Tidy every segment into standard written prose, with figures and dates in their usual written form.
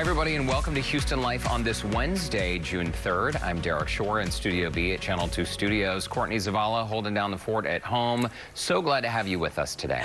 Hi, everybody, and welcome to Houston Life on this Wednesday, June 3rd. I'm Derrick Shore in Studio B at Channel 2 Studios. Courtney Zavala holding down the fort at home. So glad to have you with us today.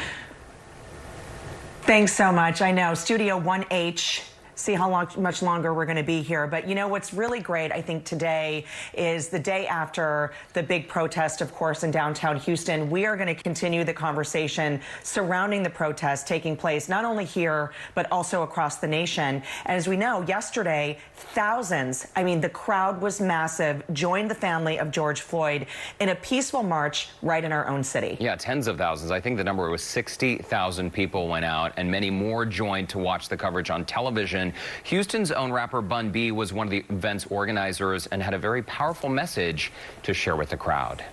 Thanks so much. I know, Studio 1H. See how much longer we're going to be here. But you know what's really great, I think, today is the day after the big protest, of course, in downtown Houston. We are going to continue the conversation surrounding the protest taking place not only here, but also across the nation. And as we know, yesterday, thousands, I mean, the crowd was massive, joined the family of George Floyd in a peaceful march right in our own city. Yeah, tens of thousands. I think the number was 60,000 people went out, and many more joined to watch the coverage on television. Houston's own rapper Bun B was one of the event's organizers and had a very powerful message to share with the crowd.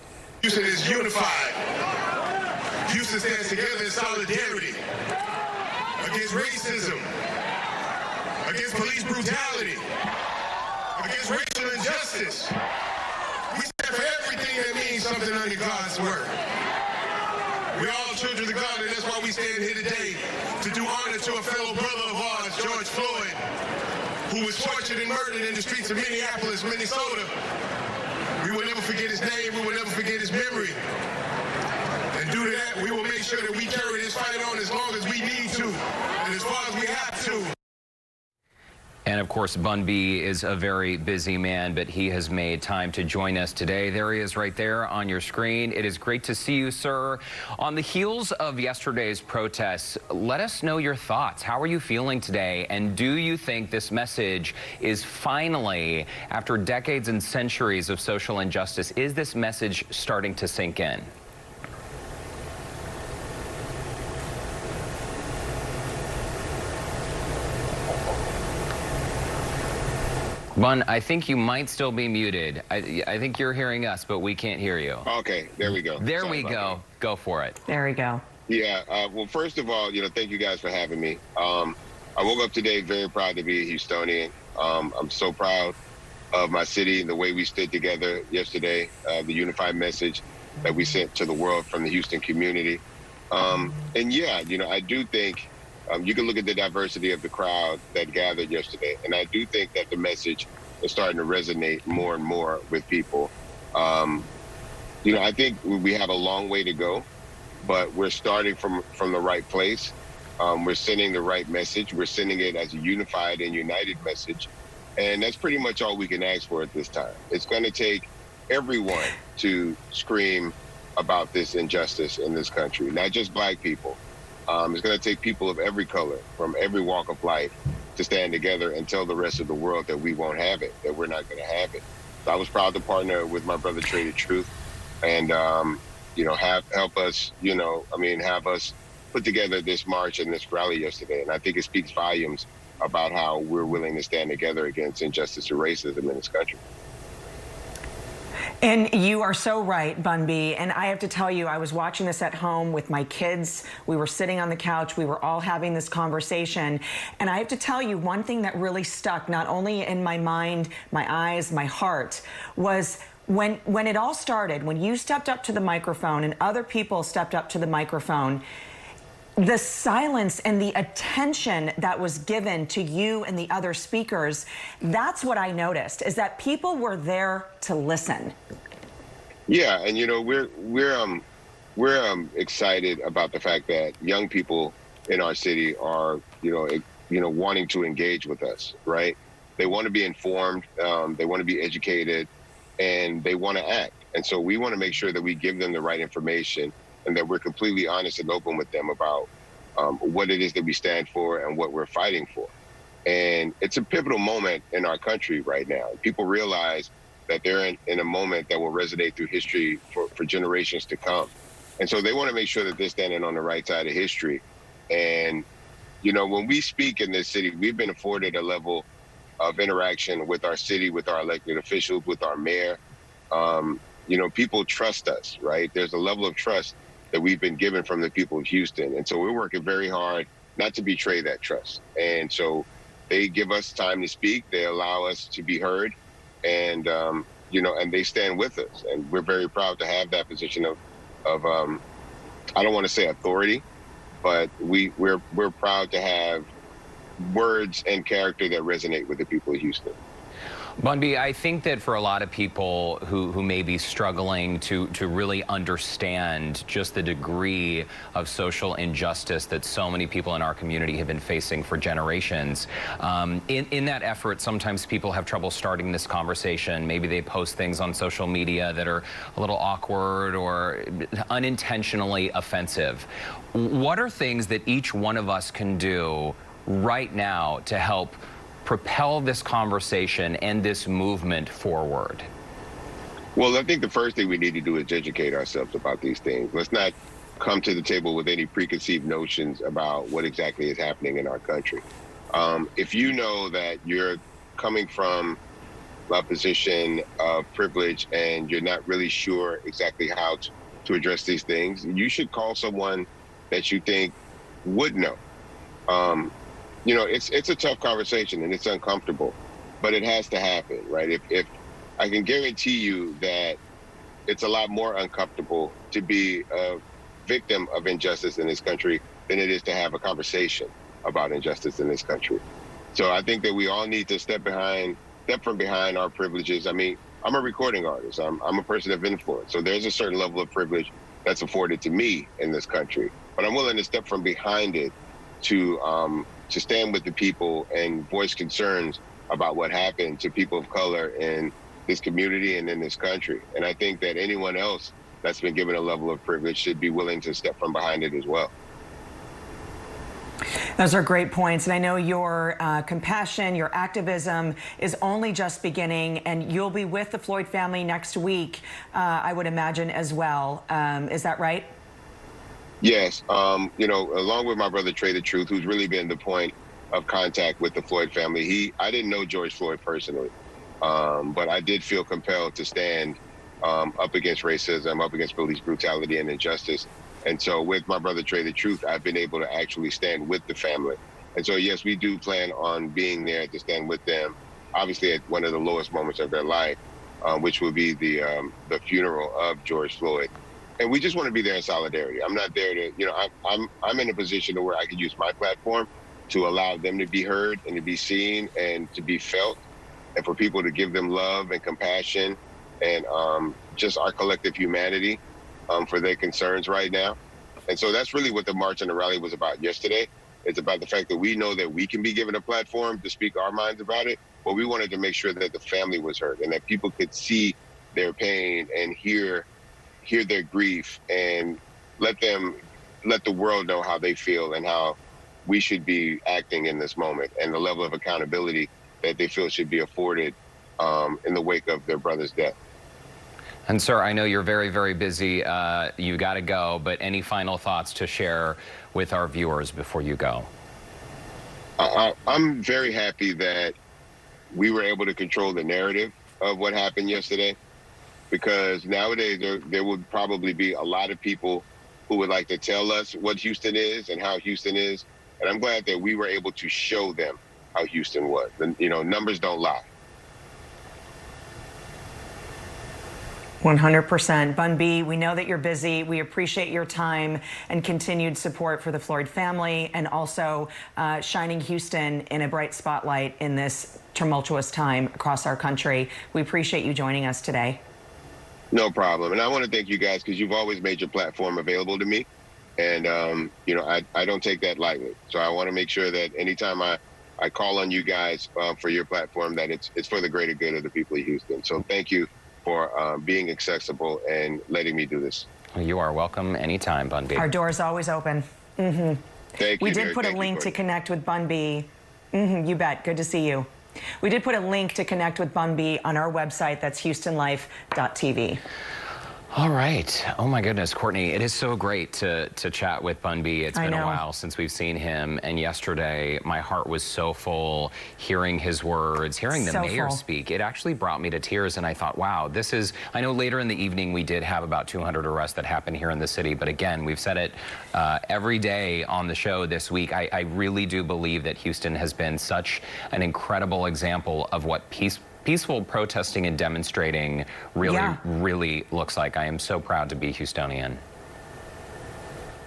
Houston is unified. Houston stands together in solidarity against racism, against police brutality, against racial injustice. We stand for everything that means something under God's word. We're all children of God, and that's why we stand here today to do honor to a fellow brother of ours, George Floyd, who was tortured and murdered in the streets of Minneapolis, Minnesota. We will never forget his name. We will never forget his memory. And due to that, we will make sure that we carry this fight on as long as we need to and as far as we have to. And of course, Bun B is a very busy man, but he has made time to join us today. There he is right there on your screen. It is great to see you, sir. On the heels of yesterday's protests, let us know your thoughts. How are you feeling today? And do you think this message is finally, after decades and centuries of social injustice, is this message starting to sink in? Bun, I think you might still be muted. I think you're hearing us, but we can't hear you. Okay, there we go. There we go. Go for it. There we go. Yeah, well, first of all, thank you guys for having me. I woke up today very proud to be a Houstonian. I'm so proud of my city and the way we stood together yesterday, the unified message that we sent to the world from the Houston community. And yeah, I do think you can look at the diversity of the crowd that gathered yesterday, and I do think that the message is starting to resonate more and more with people. I think we have a long way to go, but we're starting from the right place. We're sending the right message. We're sending it as a unified and united message, and that's pretty much all we can ask for at this time. It's going to take everyone to scream about this injustice in this country, not just Black people. It's going to take people of every color, from every walk of life, to stand together and tell the rest of the world that we won't have it, that we're not going to have it. So I was proud to partner with my brother Trey the Truth, and help us, have us put together this march and this rally yesterday. And I think it speaks volumes about how we're willing to stand together against injustice and racism in this country. And you are so right, Bun B. And I have to tell you, I was watching this at home with my kids. We were sitting on the couch. We were all having this conversation. And I have to tell you, one thing that really stuck, not only in my mind, my eyes, my heart, was when it all started, when you stepped up to the microphone and other people stepped up to the microphone, the silence and the attention that was given to you and the other speakers, that's what I noticed, is that people were there to listen. Yeah, and we're excited about the fact that young people in our city are, wanting to engage with us, right? They want to be informed, they want to be educated, and they want to act. And so we want to make sure that we give them the right information, and that we're completely honest and open with them about what it is that we stand for and what we're fighting for. And it's a pivotal moment in our country right now. People realize that they're in a moment that will resonate through history for generations to come. And so they want to make sure that they're standing on the right side of history. And, when we speak in this city, we've been afforded a level of interaction with our city, with our elected officials, with our mayor. People trust us, right? There's a level of trust that we've been given from the people of Houston. And so we're working very hard not to betray that trust. And so they give us time to speak. They allow us to be heard, and, and they stand with us. And we're very proud to have that position of I don't want to say authority, but we're proud to have words and character that resonate with the people of Houston. Bunby, I think that for a lot of people who may be struggling to really understand just the degree of social injustice that so many people in our community have been facing for generations, in that effort, sometimes people have trouble starting this conversation. Maybe they post things on social media that are a little awkward or unintentionally offensive. What are things that each one of us can do right now to help propel this conversation and this movement forward? Well, I think the first thing we need to do is educate ourselves about these things. Let's not come to the table with any preconceived notions about what exactly is happening in our country. If you know that you're coming from a position of privilege and you're not really sure exactly how to address these things, you should call someone that you think would know. You know, it's a tough conversation and it's uncomfortable, but it has to happen, right? If I can guarantee you that it's a lot more uncomfortable to be a victim of injustice in this country than it is to have a conversation about injustice in this country. So I think that we all need to step from behind our privileges. I mean, I'm a recording artist. I'm a person of influence. So there's a certain level of privilege that's afforded to me in this country, but I'm willing to step from behind it to stand with the people and voice concerns about what happened to people of color in this community and in this country. And I think that anyone else that's been given a level of privilege should be willing to step from behind it as well. Those are great points. And I know your compassion, your activism is only just beginning, and you'll be with the Floyd family next week, I would imagine, as well. Is that right? Yes, you know, along with my brother Trey the Truth, who's really been the point of contact with the Floyd family. I didn't know George Floyd personally, but I did feel compelled to stand up against racism, up against police brutality and injustice. And so with my brother Trey the Truth, I've been able to actually stand with the family. And so, yes, we do plan on being there to stand with them, obviously at one of the lowest moments of their life, which will be the funeral of George Floyd. And we just want to be there in solidarity. I'm not there to, you know, I'm in a position where I can use my platform to allow them to be heard and to be seen and to be felt, and for people to give them love and compassion and just our collective humanity for their concerns right now. And so that's really what the march and the rally was about yesterday. It's about the fact that we know that we can be given a platform to speak our minds about it, but we wanted to make sure that the family was heard and that people could see their pain and hear their grief and let the world know how they feel and how we should be acting in this moment and the level of accountability that they feel should be afforded in the wake of their brother's death. And sir, I know you're very, very busy. You got to go, but any final thoughts to share with our viewers before you go? I'm very happy that we were able to control the narrative of what happened yesterday, because nowadays there would probably be a lot of people who would like to tell us what Houston is and how Houston is. And I'm glad that we were able to show them how Houston was. And, you know, numbers don't lie. 100%. Bun B, we know that you're busy. We appreciate your time and continued support for the Floyd family, and also shining Houston in a bright spotlight in this tumultuous time across our country. We appreciate you joining us today. No problem. And I want to thank you guys because you've always made your platform available to me. And, you know, I don't take that lightly. So I want to make sure that anytime I call on you guys for your platform, that it's for the greater good of the people of Houston. So thank you for being accessible and letting me do this. You are welcome anytime, Bun B. Our door is always open. Thank you. We did put a link to connect with Bun B. You bet. Good to see you. We did put a link to connect with Bun B on our website. That's HoustonLife.tv. All right. Oh, my goodness, Courtney, it is so great to chat with Bun B. It's been a while since we've seen him. And yesterday, my heart was so full hearing his words, hearing the mayor speak. It actually brought me to tears. And I thought, wow, this is, I know later in the evening we did have about 200 arrests that happened here in the city. But again, we've said it every day on the show this week. I really do believe that Houston has been such an incredible example of what peaceful protesting and demonstrating really looks like. I am so proud to be Houstonian.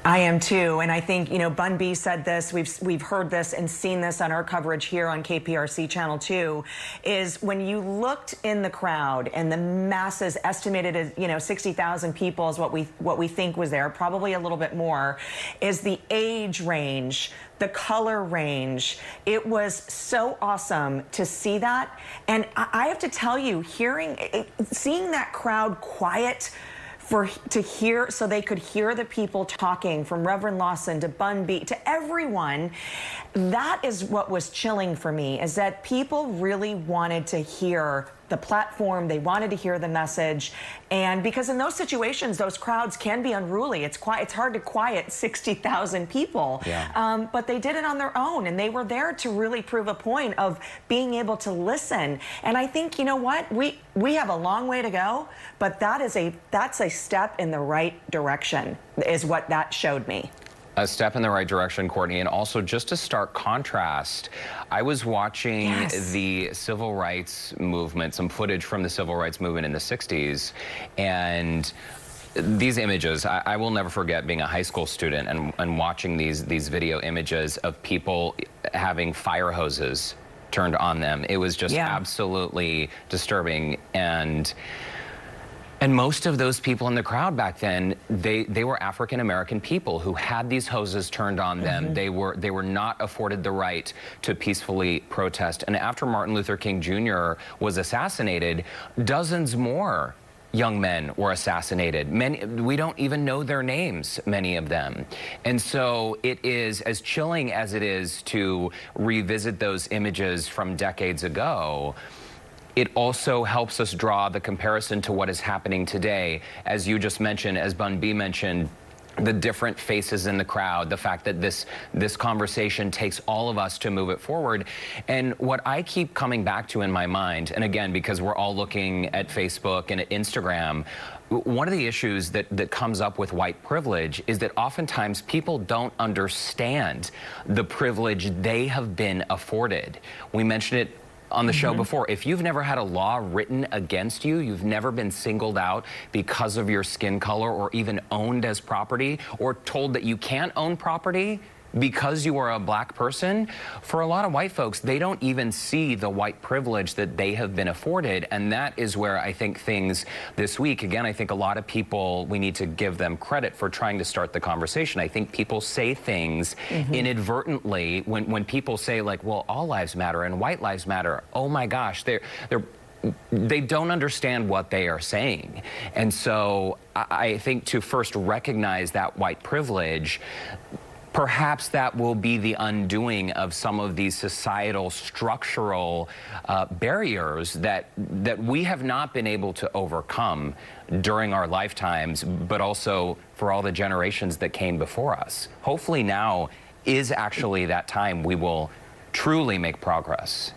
I am too, and I think, you know, Bun B said this, we've heard this and seen this on our coverage here on KPRC Channel 2, is when you looked in the crowd and the masses estimated as, you know, 60,000 people is what we think was there, probably a little bit more, is the age range, the color range. It was so awesome to see that, and I have to tell you, seeing that crowd quiet to hear, so they could hear the people talking, from Reverend Lawson to Bun B to everyone, that is what was chilling for me, is that people really wanted to hear the platform, they wanted to hear the message, and because in those situations, those crowds can be unruly. It's hard to quiet 60,000 people, yeah. But they did it on their own, and they were there to really prove a point of being able to listen. And I think, you know what, we have a long way to go, but that's a step in the right direction, is what that showed me. A step in the right direction, Courtney, and also just a stark contrast. I was watching the civil rights movement, some footage from the civil rights movement in the 60s, and these images, I will never forget being a high school student and watching these video images of people having fire hoses turned on them. It was just absolutely disturbing. And most of those people in the crowd back then, they were African American people who had these hoses turned on them. Mm-hmm. They were not afforded the right to peacefully protest. And after Martin Luther King Jr. was assassinated, dozens more young men were assassinated. Many, we don't even know their names, many of them. And so it is, as chilling as it is to revisit those images from decades ago, it also helps us draw the comparison to what is happening today. As you just mentioned, as Bun B mentioned, the different faces in the crowd, the fact that this conversation takes all of us to move it forward. And what I keep coming back to in my mind, and again, because we're all looking at Facebook and at Instagram, one of the issues that comes up with white privilege is that oftentimes people don't understand the privilege they have been afforded. We mentioned it on the show before. If you've never had a law written against you, you've never been singled out because of your skin color or even owned as property or told that you can't own property because you are a black person, for a lot of white folks, they don't even see the white privilege that they have been afforded. And that is where I think things this week, again, I think a lot of people, we need to give them credit for trying to start the conversation. I think people say things inadvertently when people say, like, well, all lives matter and white lives matter. Oh my gosh, they don't understand what they are saying. And so I think to first recognize that white privilege, perhaps that will be the undoing of some of these societal structural barriers that we have not been able to overcome during our lifetimes, but also for all the generations that came before us. Hopefully now is actually that time we will truly make progress.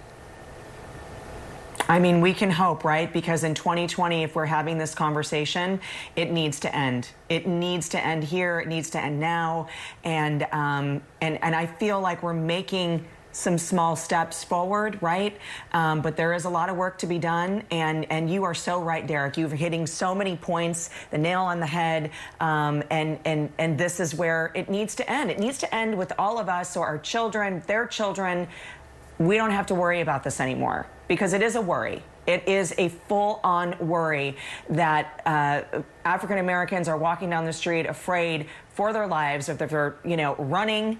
I mean, we can hope, right? Because in 2020, if we're having this conversation, it needs to end. It needs to end here. It needs to end now. And I feel like we're making some small steps forward, right? But there is a lot of work to be done. And you are so right, Derrick. You're hitting so many points, the nail on the head. And this is where it needs to end. It needs to end with all of us, so our children, their children, we don't have to worry about this anymore, because it is a worry. It is a full-on worry that African Americans are walking down the street afraid for their lives, if they're, you know, running,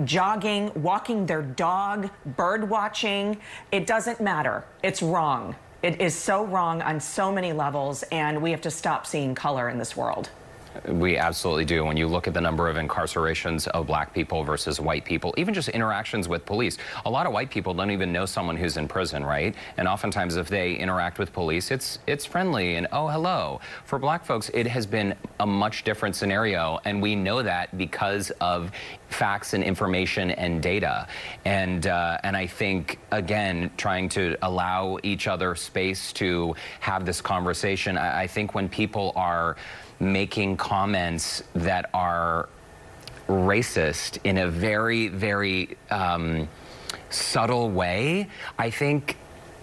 jogging, walking their dog, bird watching. It doesn't matter. It's wrong. It is so wrong on so many levels, and we have to stop seeing color in this world. We absolutely do. When you look at the number of incarcerations of black people versus white people, even just interactions with police, a lot of white people don't even know someone who's in prison, right? And oftentimes if they interact with police, it's friendly and, oh, hello. For black folks, it has been a much different scenario, and we know that because of facts and information and data. And I think, again, trying to allow each other space to have this conversation, I think when people are making comments that are racist in a very, very subtle way, I think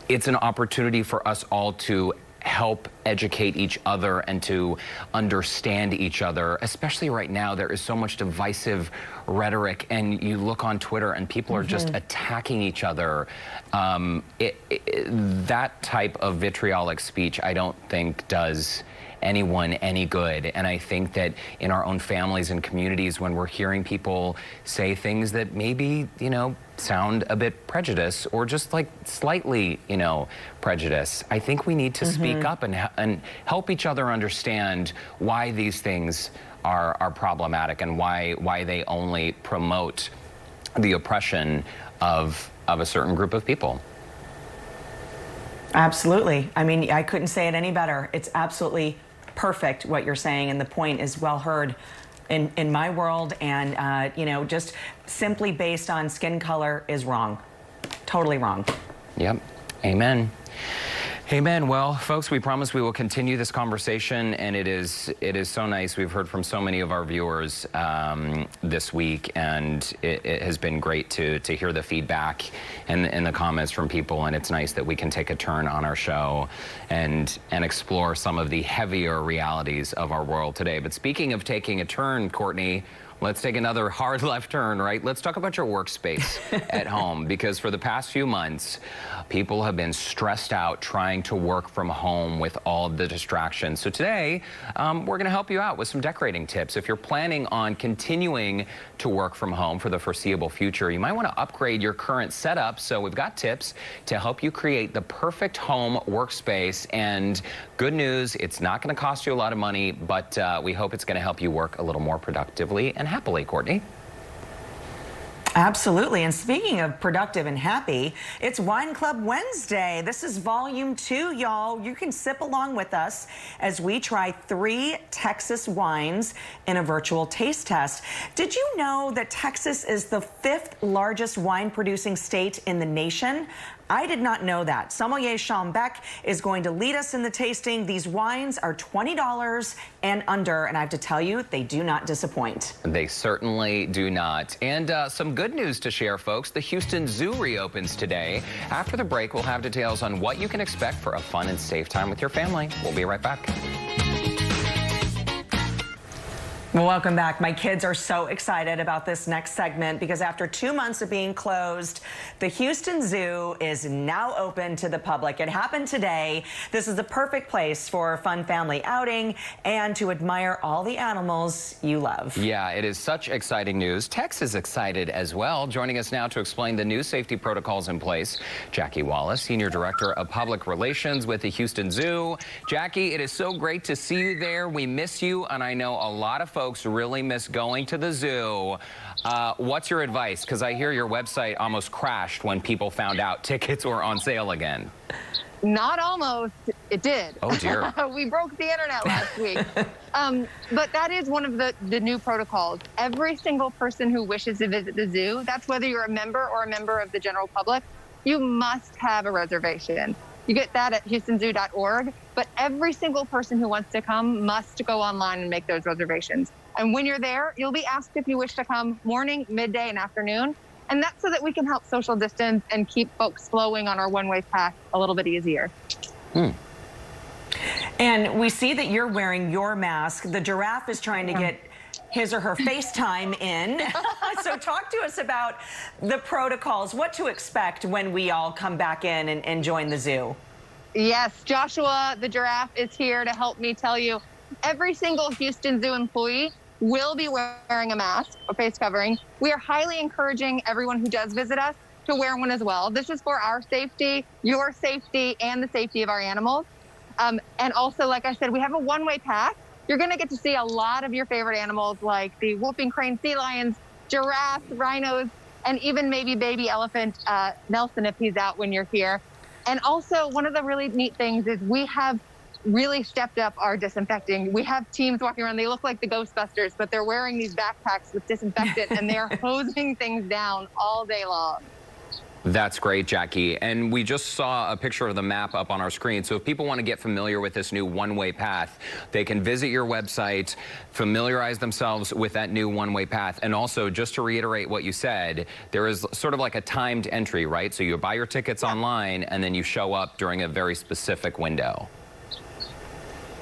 it's an opportunity for us all to help educate each other and to understand each other, especially right now. There is so much divisive rhetoric, and you look on Twitter and people are just attacking each other. That type of vitriolic speech, I don't think does anyone any good. And I think that in our own families and communities, when we're hearing people say things that maybe, you know, sound a bit prejudiced or just like slightly, you know, prejudice, I think we need to speak up and help each other understand why these things are problematic and why they only promote the oppression of a certain group of people. Absolutely. I mean, I couldn't say it any better. It's absolutely perfect what you're saying, and the point is well heard in my world, and you know, just simply based on skin color is wrong. Totally wrong. Yep. Amen. Amen. Well, folks, we promise we will continue this conversation, and it is so nice. We've heard from so many of our viewers this week, and it has been great to hear the feedback and the comments from people, and it's nice that we can take a turn on our show and explore some of the heavier realities of our world today. But speaking of taking a turn, Courtney, let's take another hard left turn, right? Let's talk about your workspace at home, because for the past few months, people have been stressed out trying to work from home with all the distractions. So today, we're going to help you out with some decorating tips. If you're planning on continuing to work from home for the foreseeable future, you might want to upgrade your current setup. So we've got tips to help you create the perfect home workspace. And good news, it's not going to cost you a lot of money, but we hope it's going to help you work a little more productively and happily. Courtney? Absolutely. And speaking of productive and happy, it's Wine Club Wednesday. This is volume 2, y'all. You can sip along with us as we try 3 Texas wines in a virtual taste test. Did you know that Texas is the 5th largest wine producing state in the nation? I did not know that. Sommelier Sean Beck is going to lead us in the tasting. These wines are $20 and under, and I have to tell you, they do not disappoint. They certainly do not. And some good news to share, folks. The Houston Zoo reopens today. After the break, we'll have details on what you can expect for a fun and safe time with your family. We'll be right back. Well, welcome back. My kids are so excited about this next segment because after 2 months of being closed, the Houston Zoo is now open to the public. It happened today. This is the perfect place for a fun family outing and to admire all the animals you love. Yeah, it is such exciting news. Tex is excited as well. Joining us now to explain the new safety protocols in place, Jackie Wallace, Senior Director of Public Relations with the Houston Zoo. Jackie, it is so great to see you there. We miss you, and I know a lot of folks really miss going to the zoo. What's your advice? Because I hear your website almost crashed when people found out tickets were on sale again. Not almost, it did. Oh dear. We broke the internet last week. But that is one of the new protocols. Every single person who wishes to visit the zoo, that's whether you're a member or a member of the general public, you must have a reservation. You get that at houstonzoo.org, but every single person who wants to come must go online and make those reservations. And when you're there, you'll be asked if you wish to come morning, midday, and afternoon. And that's so that we can help social distance and keep folks flowing on our one-way path a little bit easier. And we see that you're wearing your mask. The giraffe is trying to get his or her FaceTime in. So talk to us about the protocols, what to expect when we all come back in and join the zoo. Yes, Joshua, the giraffe, is here to help me tell you every single Houston Zoo employee will be wearing a mask, a face covering. We are highly encouraging everyone who does visit us to wear one as well. This is for our safety, your safety, and the safety of our animals. And also, like I said, we have a one-way path. You're going to get to see a lot of your favorite animals like the whooping crane sea lions, giraffes, rhinos, and even maybe baby elephant Nelson if he's out when you're here. And also, one of the really neat things is we have really stepped up our disinfecting. We have teams walking around. They look like the Ghostbusters, but they're wearing these backpacks with disinfectant, and they're hosing things down all day long. That's great, Jackie. And we just saw a picture of the map up on our screen. So if people want to get familiar with this new one-way path, they can visit your website, familiarize themselves with that new one-way path. And also, just to reiterate what you said, there is sort of like a timed entry, right? So you buy your tickets online, and then you show up during a very specific window.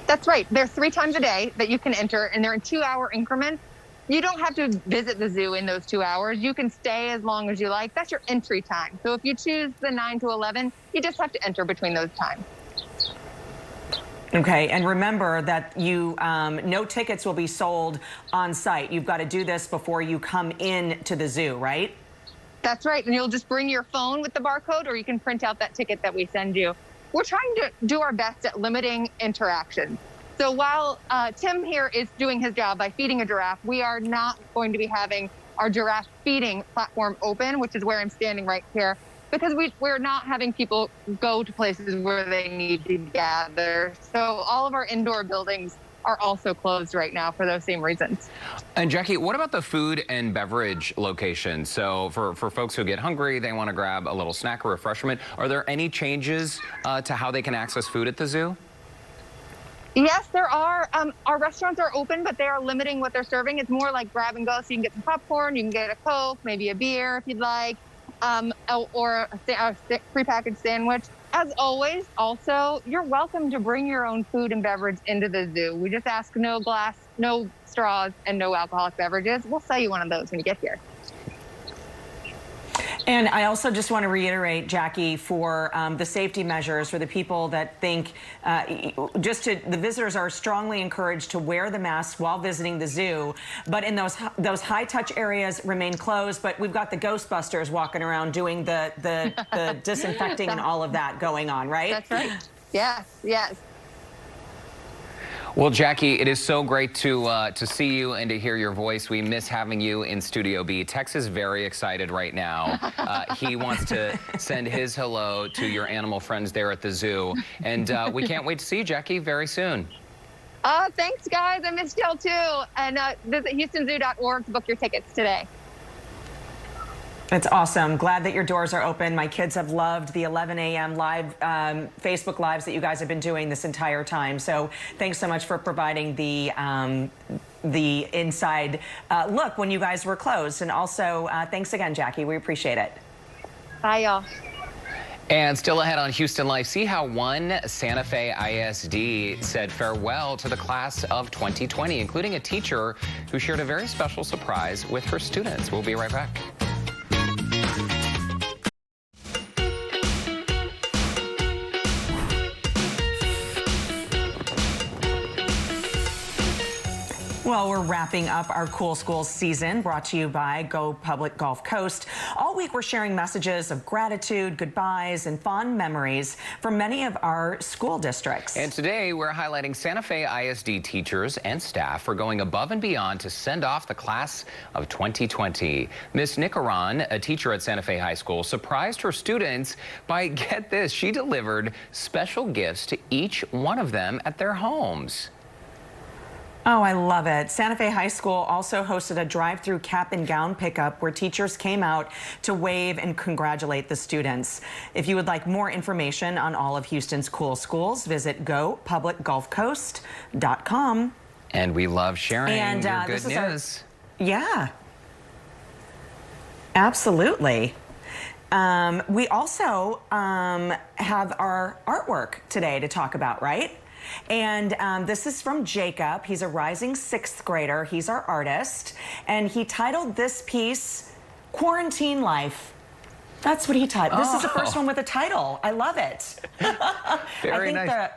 That's right. They're 3 times a day that you can enter, and they're in 2-hour increments. You don't have to visit the zoo in those 2 hours. You can stay as long as you like. That's your entry time. So if you choose the 9 to 11, you just have to enter between those times. Okay, and remember that no tickets will be sold on site. You've got to do this before you come in to the zoo, right? That's right, and you'll just bring your phone with the barcode, or you can print out that ticket that we send you. We're trying to do our best at limiting interaction. So while Tim here is doing his job by feeding a giraffe, we are not going to be having our giraffe feeding platform open, which is where I'm standing right here, because we're not having people go to places where they need to gather. So all of our indoor buildings are also closed right now for those same reasons. And Jackie, what about the food and beverage locations? So for folks who get hungry, they want to grab a little snack or refreshment, are there any changes to how they can access food at the zoo? Yes, there are. Our restaurants are open, but they are limiting what they're serving. It's more like grab and go. So you can get some popcorn, you can get a Coke, maybe a beer if you'd like, or a prepackaged sandwich. As always, also, you're welcome to bring your own food and beverage into the zoo. We just ask no glass, no straws, and no alcoholic beverages. We'll sell you one of those when you get here. And I also just want to reiterate, Jackie, for the safety measures for the people that think the visitors are strongly encouraged to wear the mask while visiting the zoo, but in those high touch areas remain closed. But we've got the Ghostbusters walking around doing the disinfecting and all of that going on, right? That's right. Yes, yes. Well, Jackie, it is so great to see you and to hear your voice. We miss having you in Studio B. Tex is very excited right now. He wants to send his hello to your animal friends there at the zoo. And we can't wait to see you, Jackie, very soon. Thanks, guys. I missed y'all, too. And visit HoustonZoo.org to book your tickets today. It's awesome. Glad that your doors are open. My kids have loved the 11 a.m. live Facebook Lives that you guys have been doing this entire time. So thanks so much for providing the inside look when you guys were closed. And also, thanks again, Jackie. We appreciate it. Bye, y'all. And still ahead on Houston Life, see how one Santa Fe ISD said farewell to the class of 2020, including a teacher who shared a very special surprise with her students. We'll be right back. Well, we're wrapping up our Cool Schools season, brought to you by Go Public Gulf Coast. All week, we're sharing messages of gratitude, goodbyes, and fond memories from many of our school districts. And today, we're highlighting Santa Fe ISD teachers and staff for going above and beyond to send off the class of 2020. Miss Nicaron, a teacher at Santa Fe High School, surprised her students by, get this, she delivered special gifts to each one of them at their homes. Oh, I love it. Santa Fe High School also hosted a drive-through cap and gown pickup where teachers came out to wave and congratulate the students. If you would like more information on all of Houston's cool schools, visit gopublicgulfcoast.com. And we love sharing your good news. Yeah, absolutely. We also have our artwork today to talk about, right? And this is from Jacob. He's a rising 6th grader. He's our artist. And he titled this piece, Quarantine Life. That's what he titled. This is the first one with a title. I love it. Very nice.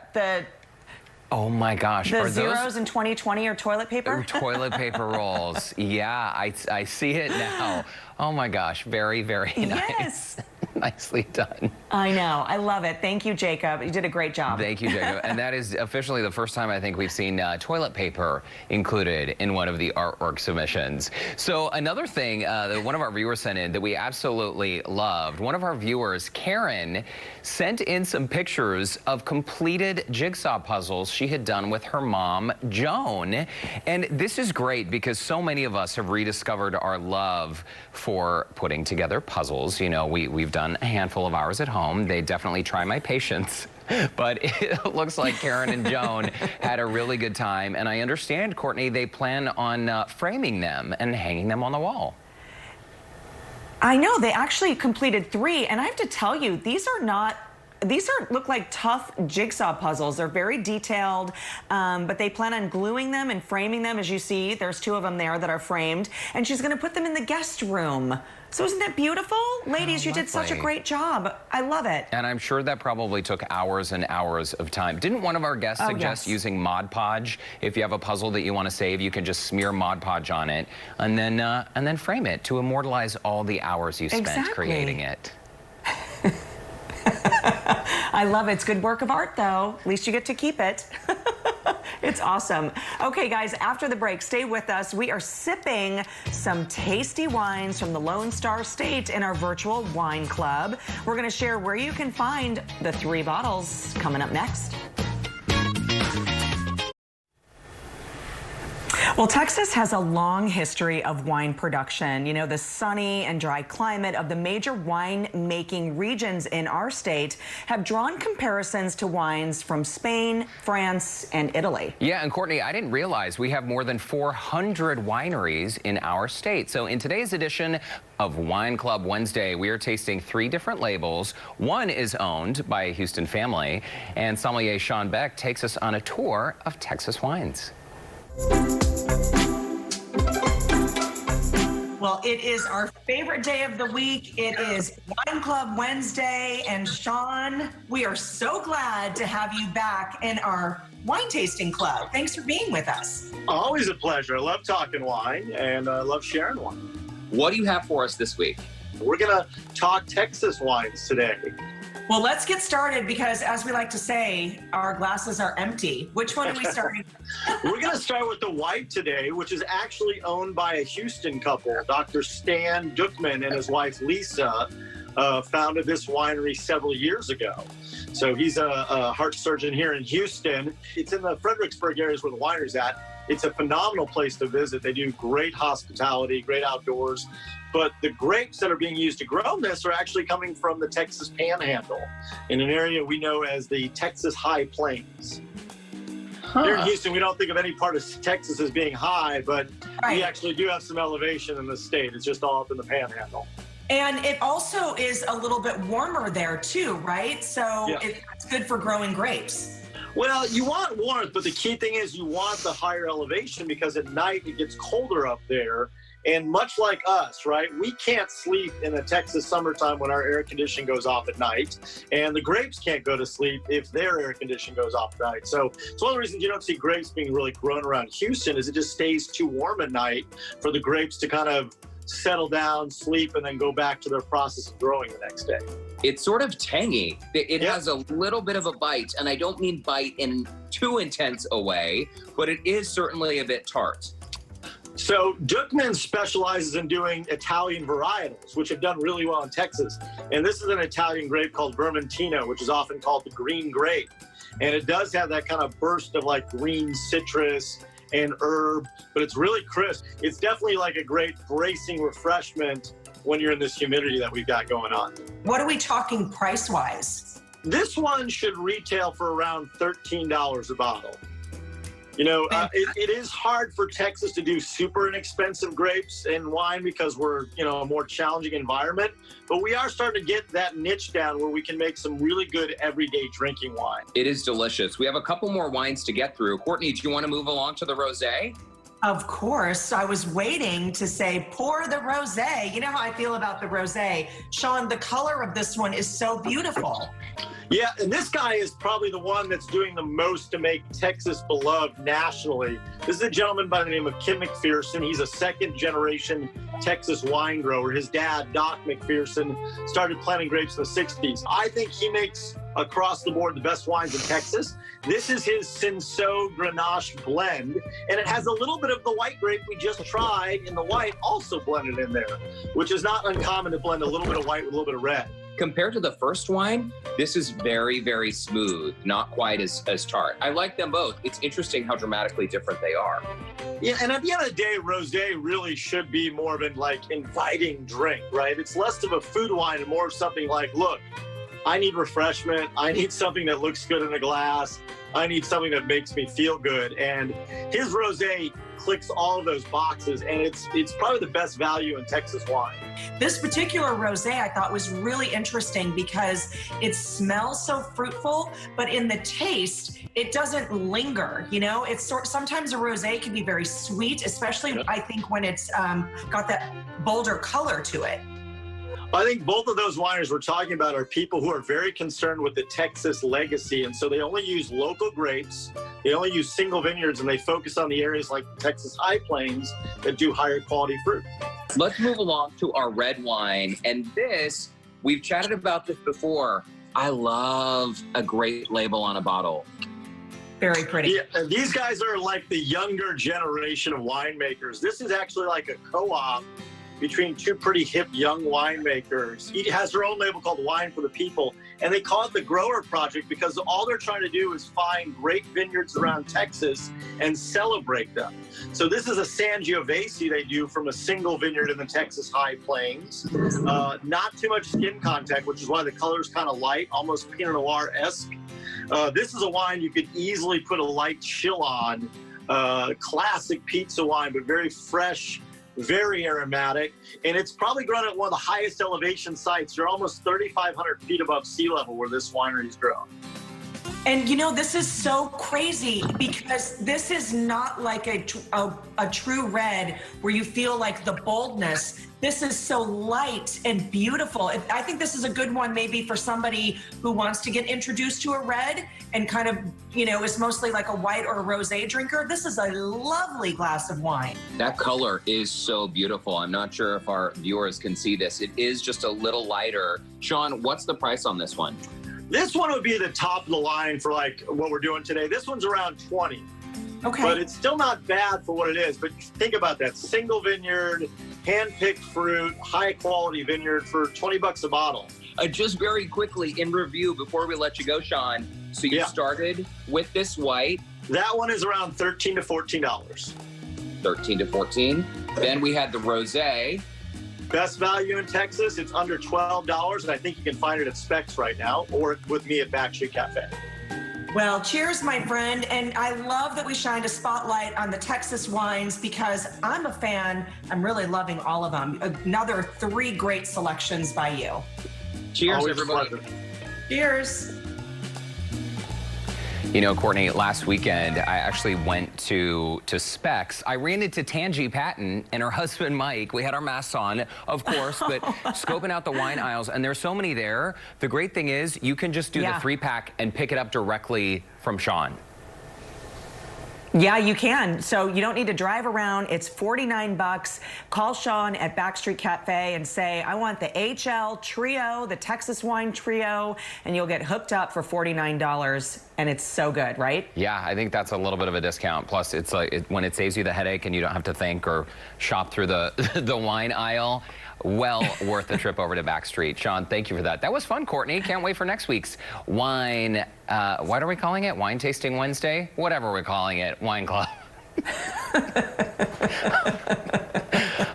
Oh my gosh. The zeros in 2020 are toilet paper? Toilet paper rolls. Yeah, I see it now. Oh my gosh. Very, very nice. Yes. Nicely done. I know. I love it. Thank you, Jacob. You did a great job. Thank you, Jacob. And that is officially the first time I think we've seen toilet paper included in one of the artwork submissions. So another thing that one of our viewers sent in that we absolutely loved, one of our viewers, Karen, sent in some pictures of completed jigsaw puzzles she had done with her mom, Joan. And this is great because so many of us have rediscovered our love for putting together puzzles. You know, we've done a handful of hours at home. They definitely try my patience. But it looks like Karen and Joan had a really good time. And I understand, Courtney, they plan on framing them and hanging them on the wall. I know. They actually completed 3. And I have to tell you, these are not these look like tough jigsaw puzzles. They're very detailed, but they plan on gluing them and framing them. As you see, there's 2 of them there that are framed, and she's going to put them in the guest room. So isn't that beautiful? Ladies, you did such a great job. I love it. And I'm sure that probably took hours and hours of time. Didn't one of our guests suggest using Mod Podge? If you have a puzzle that you want to save, you can just smear Mod Podge on it and then frame it to immortalize all the hours you spent creating it. I love it. It's good work of art, though. At least you get to keep it. It's awesome. Okay, guys, after the break, stay with us. We are sipping some tasty wines from the Lone Star State in our virtual wine club. We're going to share where you can find the 3 bottles coming up next. Well, Texas has a long history of wine production. You know, the sunny and dry climate of the major wine-making regions in our state have drawn comparisons to wines from Spain, France, and Italy. Yeah, and Courtney, I didn't realize we have more than 400 wineries in our state. So in today's edition of Wine Club Wednesday, we are tasting 3 different labels. One is owned by a Houston family, and sommelier Sean Beck takes us on a tour of Texas wines. Well, it is our favorite day of the week. It is Wine Club Wednesday. And Sean, we are so glad to have you back in our wine tasting club. Thanks for being with us. Always a pleasure. I love talking wine and I love sharing wine. What do you have for us this week? We're going to talk Texas wines today. Well, let's get started because, as we like to say, our glasses are empty. Which one are we starting with? We're going to start with the white today, which is actually owned by a Houston couple. Dr. Stan Duckman and his wife, Lisa, founded this winery several years ago. So he's a heart surgeon here in Houston. It's in the Fredericksburg areas where the winery's at. It's a phenomenal place to visit. They do great hospitality, great outdoors. But the grapes that are being used to grow this are actually coming from the Texas Panhandle in an area we know as the Texas High Plains. Here in Houston, we don't think of any part of Texas as being high, but we actually do have some elevation in the state. It's just all up in the Panhandle. And it also is a little bit warmer there too, right? So it's good for growing grapes. Well, you want warmth, but the key thing is you want the higher elevation because at night it gets colder up there. And much like us, right, we can't sleep in the Texas summertime when our air conditioning goes off at night. And the grapes can't go to sleep if their air conditioning goes off at night. So it's one of the reasons you don't see grapes being really grown around Houston is it just stays too warm at night for the grapes to kind of settle down, sleep, and then go back to their process of growing the next day. It's sort of tangy. It has a little bit of a bite, and I don't mean bite in too intense a way, but it is certainly a bit tart. So Duckman specializes in doing Italian varietals, which have done really well in Texas. And this is an Italian grape called Vermentino, which is often called the green grape. And it does have that kind of burst of like green citrus and herb, but it's really crisp. It's definitely like a great bracing refreshment when you're in this humidity that we've got going on. What are we talking price-wise? This one should retail for around $13 a bottle. You know, it is hard for Texas to do super inexpensive grapes and wine because we're, you know, a more challenging environment. But we are starting to get that niche down where we can make some really good everyday drinking wine. It is delicious. We have a couple more wines to get through. Courtney, do you want to move along to the rosé? Of course. I was waiting to say, pour the rosé. You know how I feel about the rosé. Sean, the color of this one is so beautiful. Yeah, and this guy is probably the one that's doing the most to make Texas beloved nationally. This is a gentleman by the name of Kim McPherson. He's a second-generation Texas wine grower. His dad, Doc McPherson, started planting grapes in the 60s. I think he makes, across the board, the best wines in Texas. This is his Cinsault Grenache blend, and it has a little bit of the white grape we just tried in the white also blended in there, which is not uncommon to blend a little bit of white with a little bit of red. Compared to the first wine, this is very, very smooth, not quite as tart. I like them both. It's interesting how dramatically different they are. Yeah, and at the end of the day, rosé really should be more of an like inviting drink, right? It's less of a food wine and more of something like, look, I need refreshment. I need something that looks good in a glass. I need something that makes me feel good. And his rosé clicks all of those boxes, and it's probably the best value in Texas wine. This particular rosé I thought was really interesting because it smells so fruitful, but in the taste, it doesn't linger. You know, sometimes a rosé can be very sweet, especially I think when it's got that bolder color to it. I think both of those wineries we're talking about are people who are very concerned with the Texas legacy, and so they only use local grapes, they only use single vineyards, and they focus on the areas like the Texas High Plains that do higher quality fruit. Let's move along to our red wine, and this, we've chatted about this before. I love a great label on a bottle. Very pretty. Yeah, and these guys are like the younger generation of winemakers. This is actually like a co-op between two pretty hip young winemakers. He has their own label called Wine for the People, and they call it the Grower Project because all they're trying to do is find great vineyards around Texas and celebrate them. So this is a Sangiovese they do from a single vineyard in the Texas High Plains. Not too much skin contact, which is why the color's kind of light, almost Pinot Noir-esque. This is a wine you could easily put a light chill on. Classic pizza wine, but very fresh, very aromatic, and it's probably grown at one of the highest elevation sites. You're almost 3,500 feet above sea level where this winery is grown. And you know, this is so crazy because this is not like a true red where you feel like the boldness. This is so light and beautiful. I think this is a good one maybe for somebody who wants to get introduced to a red and kind of, you know, is mostly like a white or a rosé drinker. This is a lovely glass of wine. That color is so beautiful. I'm not sure if our viewers can see this. It is just a little lighter. Sean, what's the price on this one? This one would be at the top of the line for like what we're doing today. This one's around 20. Okay. But it's still not bad for what it is. But think about that. Single vineyard, hand-picked fruit, high-quality vineyard for $20 a bottle. Just very quickly in review before we let you go, Sean. So you started with this white. That one is around $13 to $14. $13 to $14. Then we had the rosé. Best value in Texas, it's under $12, and I think you can find it at Specs right now, or with me at Backstreet Cafe. Well, cheers, my friend. And I love that we shined a spotlight on the Texas wines because I'm a fan. I'm really loving all of them. Another 3 great selections by you. Cheers, Always everybody. pleasure. Cheers. You know, Courtney, last weekend, I actually went to Specs. I ran into Tangi Patton and her husband, Mike. We had our masks on, of course, but scoping out the wine aisles, and there's so many there. The great thing is you can just do the 3-pack and pick it up directly from Sean. Yeah, you can. So you don't need to drive around. It's $49. Call Sean at Backstreet Cafe and say, I want the HL Trio, the Texas Wine Trio, and you'll get hooked up for $49. And it's so good, right? Yeah, I think that's a little bit of a discount. Plus, it's like when it saves you the headache and you don't have to think or shop through the wine aisle. Well worth the trip over to Backstreet. Sean, thank you for that. That was fun, Courtney. Can't wait for next week's wine. What are we calling it? Wine Tasting Wednesday? Whatever we're calling it. Wine Club.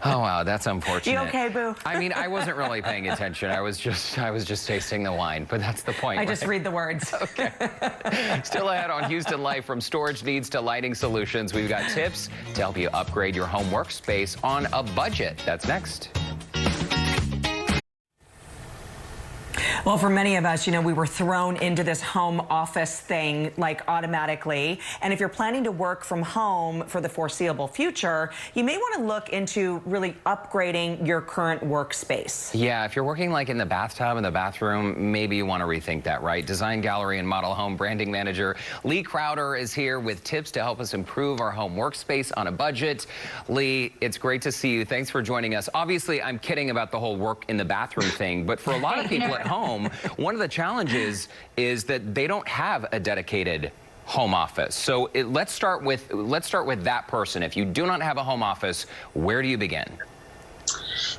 Oh, wow. That's unfortunate. You okay, boo? I mean, I wasn't really paying attention. I was just tasting the wine, but that's the point. I just read the words. Okay. Still ahead on Houston Life, from storage needs to lighting solutions. We've got tips to help you upgrade your home workspace on a budget. That's next. Well, for many of us, you know, we were thrown into this home office thing like automatically. And if you're planning to work from home for the foreseeable future, you may want to look into really upgrading your current workspace. Yeah, if you're working like in the bathtub, in the bathroom, maybe you want to rethink that, right? Design Gallery and Model Home Branding Manager Lee Crowder is here with tips to help us improve our home workspace on a budget. Lee, it's great to see you. Thanks for joining us. Obviously, I'm kidding about the whole work in the bathroom thing, but for a lot of people at home, one of the challenges is that they don't have a dedicated home office. So let's start with that person. If you do not have a home office, where do you begin?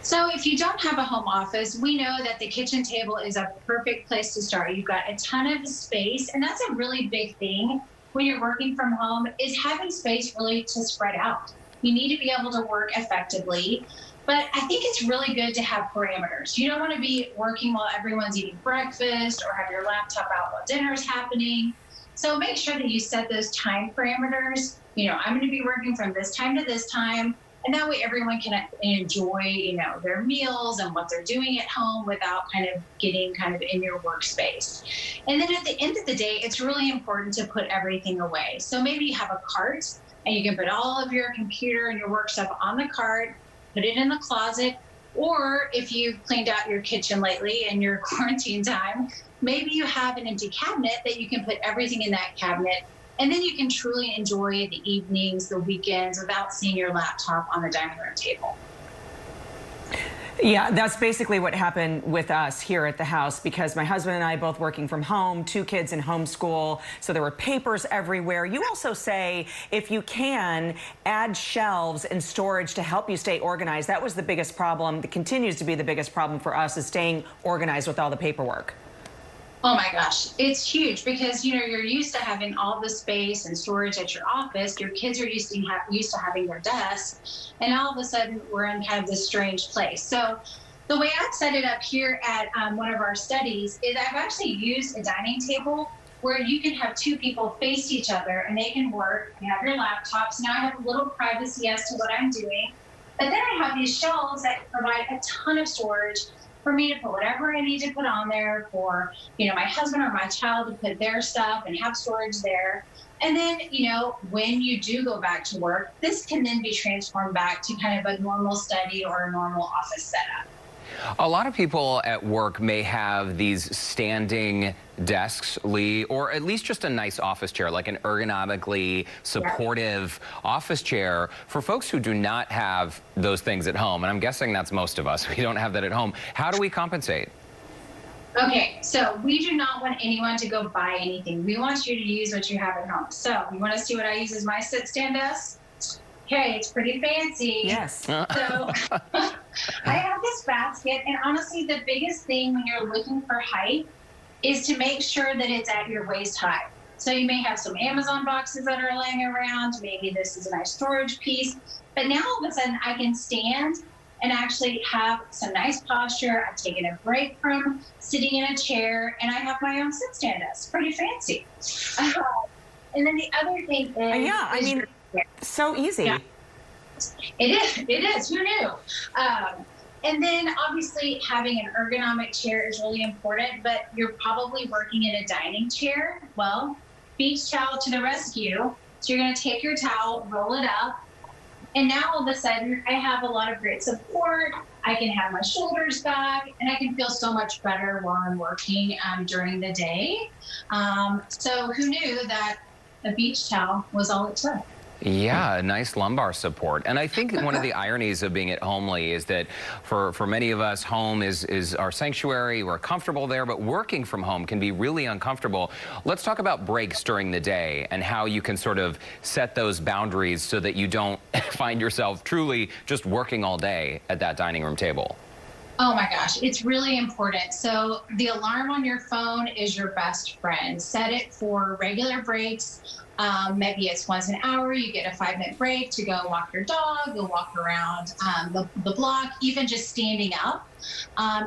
So if you don't have a home office, we know that the kitchen table is a perfect place to start. You've got a ton of space, and that's a really big thing when you're working from home, is having space really to spread out. You need to be able to work effectively. But I think it's really good to have parameters. You don't want to be working while everyone's eating breakfast or have your laptop out while dinner is happening. So make sure that you set those time parameters. You know, I'm going to be working from this time to this time. And that way everyone can enjoy, you know, their meals and what they're doing at home without kind of getting kind of in your workspace. And then at the end of the day, it's really important to put everything away. So maybe you have a cart and you can put all of your computer and your work stuff on the cart, put it in the closet. Or if you've cleaned out your kitchen lately in your quarantine time, maybe you have an empty cabinet that you can put everything in that cabinet. And then you can truly enjoy the evenings, the weekends, without seeing your laptop on the dining room table. Yeah, that's basically what happened with us here at the house, because my husband and I both working from home, 2 kids in homeschool, so there were papers everywhere. You also say, if you can, add shelves and storage to help you stay organized. That was the biggest problem. That continues to be the biggest problem for us, is staying organized with all the paperwork. Oh my gosh, it's huge because, you know, you're used to having all the space and storage at your office. Your kids are used to having their desks, and all of a sudden we're in kind of this strange place. So the way I've set it up here at one of our studies is I've actually used a dining table where you can have 2 people face each other and they can work. You have your laptops. Now I have a little privacy as to what I'm doing. But then I have these shelves that provide a ton of storage for me to put whatever I need to put on there, for, you know, my husband or my child to put their stuff and have storage there. And then, you know, when you do go back to work, this can then be transformed back to kind of a normal study or a normal office setup. A lot of people at work may have these standing desks, Lee, or at least just a nice office chair, like an ergonomically supportive office chair. For folks who do not have those things at home, and I'm guessing that's most of us, we don't have that at home, how do we compensate? Okay, so we do not want anyone to go buy anything. We want you to use what you have at home. So you want to see what I use as my sit-stand desk? Okay, it's pretty fancy. Yes. So I have this basket, and honestly, the biggest thing when you're looking for height is to make sure that it's at your waist height. So you may have some Amazon boxes that are laying around. Maybe this is a nice storage piece. But now all of a sudden I can stand and actually have some nice posture. I've taken a break from sitting in a chair, and I have my own sit-stand desk. Pretty fancy. And then the other thing is... so easy. Yeah. It is. Who knew? And then obviously having an ergonomic chair is really important, but you're probably working in a dining chair. Well, beach towel to the rescue. So you're going to take your towel, roll it up, and now all of a sudden I have a lot of great support. I can have my shoulders back, and I can feel so much better while I'm working during the day. So who knew that a beach towel was all it took? Yeah, a nice lumbar support. And I think one of the ironies of being at home, Lee, is that for many of us, home is our sanctuary. We're comfortable there, but working from home can be really uncomfortable. Let's talk about breaks during the day and how you can sort of set those boundaries so that you don't find yourself truly just working all day at that dining room table. Oh my gosh, it's really important. So the alarm on your phone is your best friend. Set it for regular breaks. Maybe it's once an hour, you get a 5-minute break to go walk your dog, go walk around the block, even just standing up.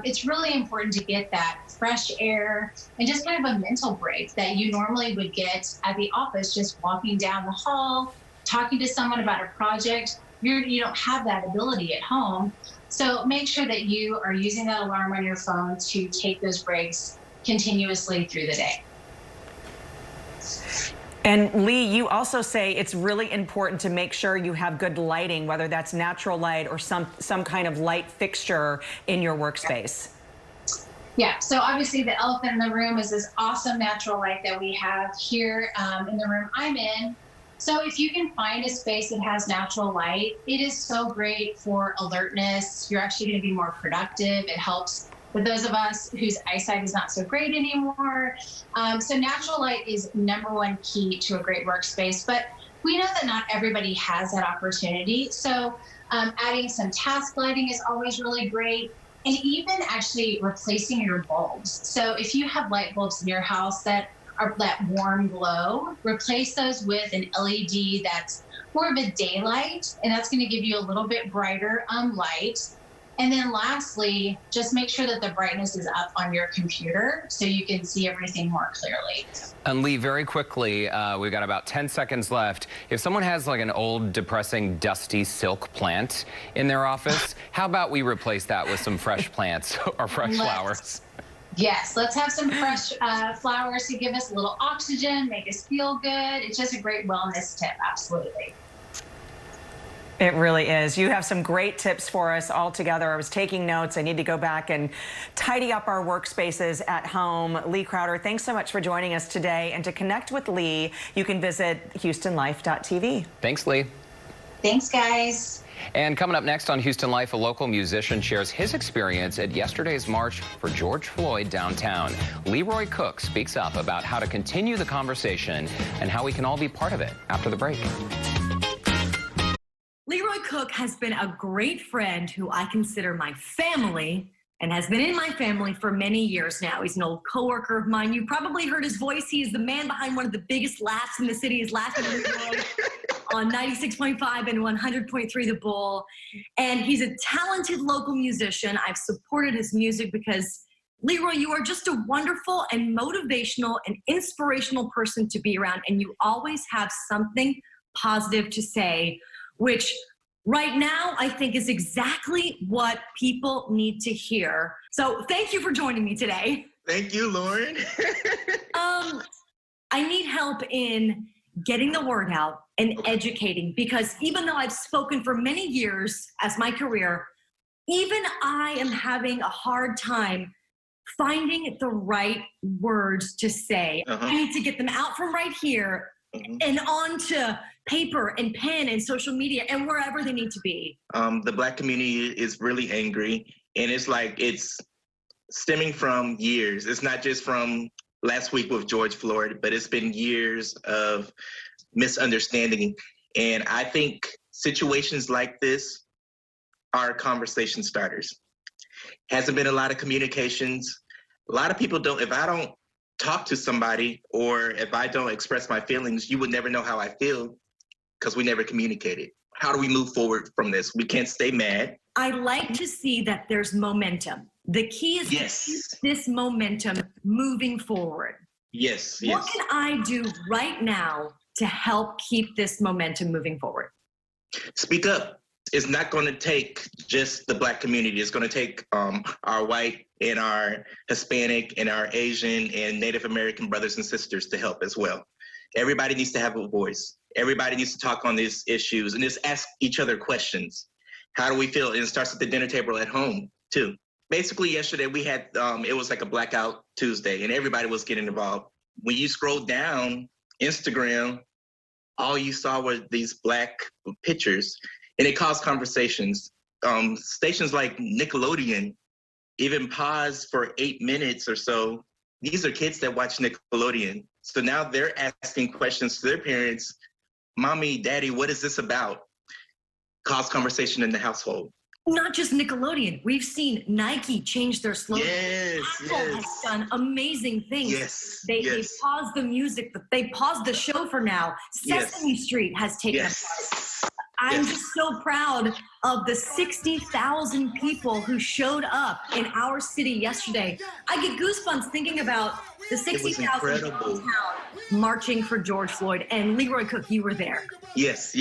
It's really important to get that fresh air and just kind of a mental break that you normally would get at the office, just walking down the hall, talking to someone about a project. You don't have that ability at home. So make sure that you are using that alarm on your phone to take those breaks continuously through the day. And Lee, you also say it's really important to make sure you have good lighting, whether that's natural light or some kind of light fixture in your workspace. Yeah, so obviously the elephant in the room is this awesome natural light that we have here in the room I'm in. So if you can find a space that has natural light, it is so great for alertness. You're actually going to be more productive. It helps with those of us whose eyesight is not so great anymore. So natural light is #1 key to a great workspace, but we know that not everybody has that opportunity. So adding some task lighting is always really great. And even actually replacing your bulbs. So if you have light bulbs in your house that are that warm glow, replace those with an LED that's more of a daylight, and that's going to give you a little bit brighter light. And then lastly, just make sure that the brightness is up on your computer so you can see everything more clearly. And Lee, very quickly, we've got about 10 seconds left. If someone has like an old, depressing, dusty silk plant in their office, how about we replace that with some fresh plants or fresh flowers? Yes, let's have some fresh flowers to give us a little oxygen, make us feel good. It's just a great wellness tip, absolutely. It really is. You have some great tips for us all together. I was taking notes. I need to go back and tidy up our workspaces at home. Lee Crowder, thanks so much for joining us today. And to connect with Lee, you can visit HoustonLife.tv. Thanks, Lee. Thanks, guys. And coming up next on Houston Life, a local musician shares his experience at yesterday's march for George Floyd downtown. Leroy Cook speaks up about how to continue the conversation and how we can all be part of it after the break. Leroy Cook has been a great friend who I consider my family and has been in my family for many years now. He's an old coworker of mine. You probably heard his voice. He is the man behind one of the biggest laughs in the city. He's laughing at Leroy on 96.5 and 100.3 The Bull. And he's a talented local musician. I've supported his music because, Leroy, you are just a wonderful and motivational and inspirational person to be around. And you always have something positive to say, which right now I think is exactly what people need to hear. So thank you for joining me today. Thank you, Lauren. I need help in getting the word out and educating, because even though I've spoken for many years as my career, even I am having a hard time finding the right words to say. I need to get them out from right here and onto paper and pen and social media and wherever they need to be. The Black community is really angry, and it's like it's stemming from years. It's not just from last week with George Floyd, but it's been years of misunderstanding. And I think situations like this are conversation starters. Hasn't been a lot of communications. A lot of people don't, if I don't talk to somebody or if I don't express my feelings, you would never know how I feel because we never communicated. How do we move forward from this? We can't stay mad. I like to see that there's momentum. The key is to keep this momentum moving forward. Yes. What can I do right now to help keep this momentum moving forward? Speak up. It's not going to take just the Black community. It's going to take our white and our Hispanic and our Asian and Native American brothers and sisters to help as well. Everybody needs to have a voice. Everybody needs to talk on these issues and just ask each other questions. How do we feel? And it starts at the dinner table at home, too. Basically, yesterday we had, it was like a Blackout Tuesday, and everybody was getting involved. When you scroll down Instagram, all you saw were these Black pictures, and it caused conversations. Stations like Nickelodeon even paused for 8 minutes or so. These are kids that watch Nickelodeon. So now they're asking questions to their parents. Mommy, Daddy, what is this about? Cause conversation in the household. Not just Nickelodeon. We've seen Nike change their slogan. Apple has done amazing things. They paused the music. They paused the show for now. Sesame Street has taken a pause. I'm just so proud of the 60,000 people who showed up in our city yesterday. I get goosebumps thinking about the 60,000 people in town marching for George Floyd. And Leroy Cook, you were there. Yes.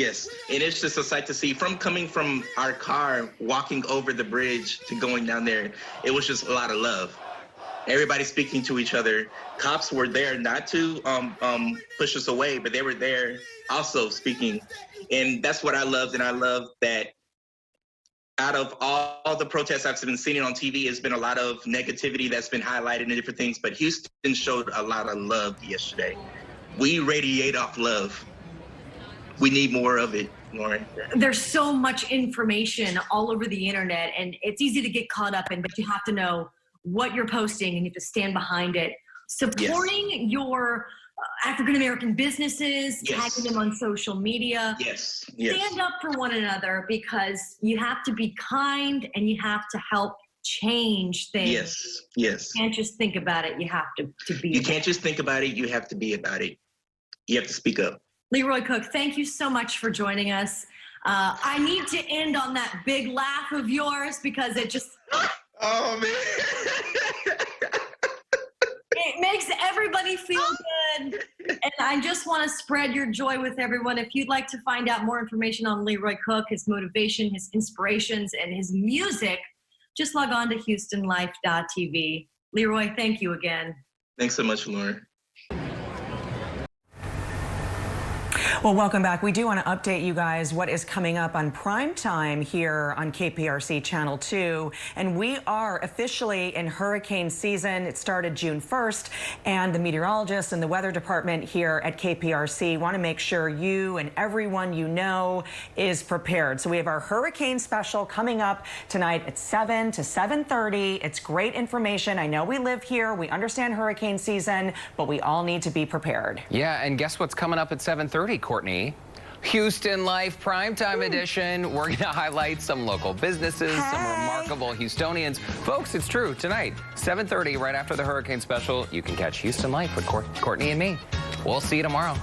And it's just a sight to see. Coming from our car, walking over the bridge to going down there, it was just a lot of love. Everybody speaking to each other. Cops were there not to push us away, but they were there also speaking. And that's what I loved. And I love that out of all the protests I've been seeing on TV, there's been a lot of negativity that's been highlighted and different things, but Houston showed a lot of love yesterday. We radiate off love. We need more of it, Lauren. There's so much information all over the internet, and it's easy to get caught up in, but you have to know what you're posting and you have to stand behind it. Supporting your African-American businesses, tagging them on social media. Stand up for one another, because you have to be kind and you have to help change things. You can't just think about it. You have to be. You can't just think about it. You have to be about it. You have to speak up. Leroy Cook, thank you so much for joining us. I need to end on that big laugh of yours because it just... Oh, man. It makes everybody feel good. And I just want to spread your joy with everyone. If you'd like to find out more information on Leroy Cook, his motivation, his inspirations, and his music, just log on to HoustonLife.tv. Leroy, thank you again. Thanks so much, Lauren. Well, welcome back. We do want to update you guys what is coming up on prime time here on KPRC Channel 2. And we are officially in hurricane season. It started June 1st, and the meteorologists and the weather department here at KPRC want to make sure you and everyone you know is prepared. So we have our hurricane special coming up tonight at 7 to 7:30. It's great information. I know we live here. We understand hurricane season, but we all need to be prepared. Yeah, and guess what's coming up at 7:30, Courtney? Houston Life Primetime Edition. We're going to highlight some local businesses, some remarkable Houstonians. Folks, it's true. Tonight, 7:30, right after the hurricane special, you can catch Houston Life with Courtney and me. We'll see you tomorrow.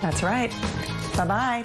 That's right. Bye-bye.